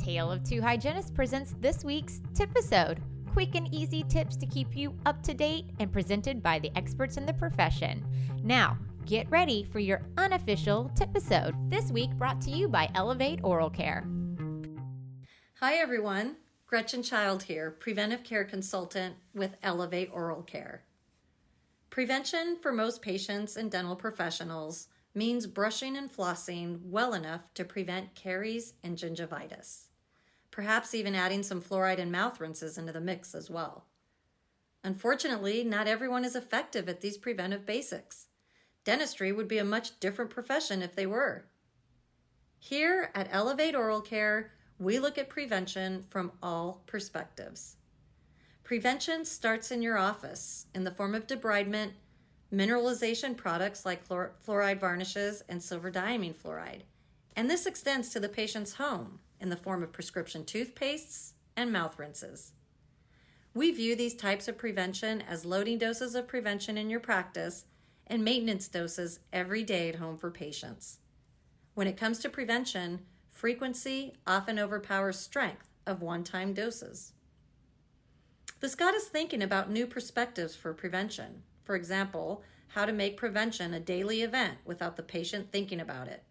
Tale of Two Hygienists presents this week's TIPisode. Quick and easy tips to keep you up to date and presented by the experts in the profession. Now, get ready for your unofficial TIPisode. This week brought to you by Elevate Oral Care. Hi everyone, Gretchen Childe here, Preventive Care Consultant with Elevate Oral Care. Prevention for most patients and dental professionals means brushing and flossing well enough to prevent caries and gingivitis. Perhaps even adding some fluoride and mouth rinses into the mix as well. Unfortunately, not everyone is effective at these preventive basics. Dentistry would be a much different profession if they were. Here at Elevate Oral Care, we look at prevention from all perspectives. Prevention starts in your office in the form of debridement, mineralization products like fluoride varnishes and silver diamine fluoride. And this extends to the patient's home in the form of prescription toothpastes and mouth rinses. We view these types of prevention as loading doses of prevention in your practice and maintenance doses every day at home for patients. When it comes to prevention, frequency often overpowers strength of one-time doses. This got us thinking about new perspectives for prevention. For example, how to make prevention a daily event without the patient thinking about it.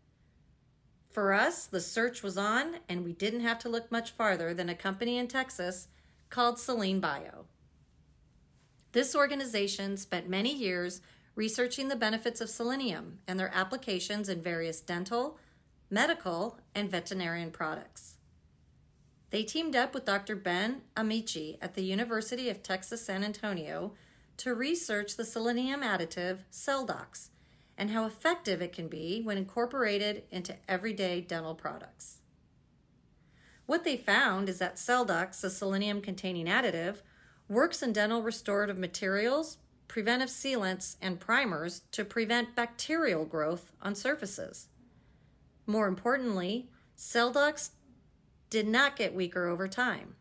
For us, the search was on, and we didn't have to look much farther than a company in Texas called SELENBIO. This organization spent many years researching the benefits of selenium and their applications in various dental, medical, and veterinarian products. They teamed up with Dr. Ben Amici at the University of Texas San Antonio to research the selenium additive SELDOX and how effective it can be when incorporated into everyday dental products. What they found is that SELDOX, a selenium-containing additive, works in dental restorative materials, preventive sealants, and primers to prevent bacterial growth on surfaces. More importantly, SELDOX did not get weaker over time.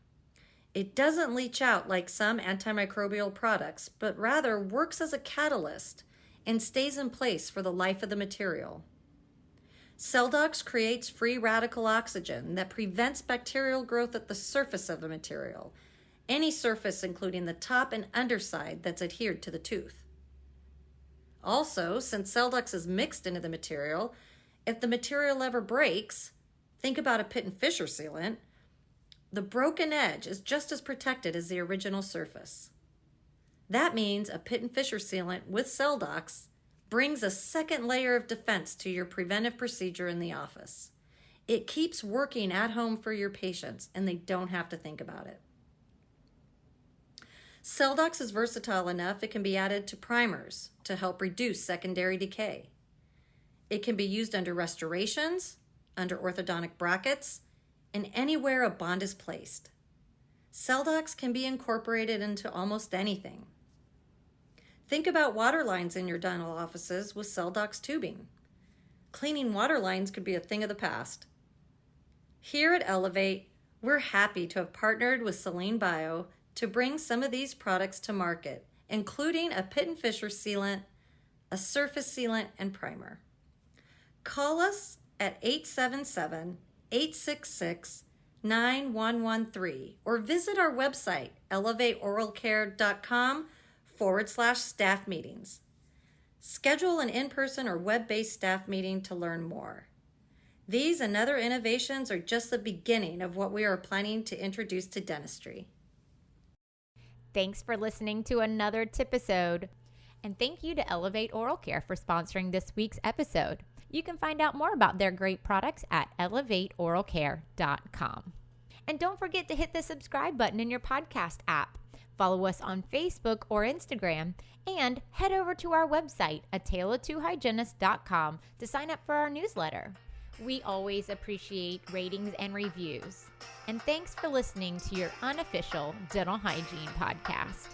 It doesn't leach out like some antimicrobial products, but rather works as a catalyst and stays in place for the life of the material. SELDOX creates free radical oxygen that prevents bacterial growth at the surface of the material, any surface including the top and underside that's adhered to the tooth. Also, since SELDOX is mixed into the material, if the material ever breaks, think about a Pitt and Fisher sealant, the broken edge is just as protected as the original surface. That means a Pitt and Fisher sealant with SELDOX brings a second layer of defense to your preventive procedure in the office. It keeps working at home for your patients, and they don't have to think about it. SELDOX is versatile enough it can be added to primers to help reduce secondary decay. It can be used under restorations, under orthodontic brackets, and anywhere a bond is placed. SELDOX can be incorporated into almost anything. Think about water lines in your dental offices with SELDOX tubing. Cleaning water lines could be a thing of the past. Here at Elevate, we're happy to have partnered with SELENBIO to bring some of these products to market, including a Pitt and Fisher sealant, a surface sealant, and primer. Call us at 877-866-9113 or visit our website, elevateoralcare.com/staff meetings. Schedule an in-person or web-based staff meeting to learn more. These and other innovations are just the beginning of what we are planning to introduce to dentistry. Thanks for listening to another TIPisode. And thank you to Elevate Oral Care for sponsoring this week's episode. You can find out more about their great products at elevateoralcare.com. And don't forget to hit the subscribe button in your podcast app. Follow us on Facebook or Instagram, and head over to our website, ataleoftwohygienists.com, to sign up for our newsletter. We always appreciate ratings and reviews. And thanks for listening to your unofficial dental hygiene podcast.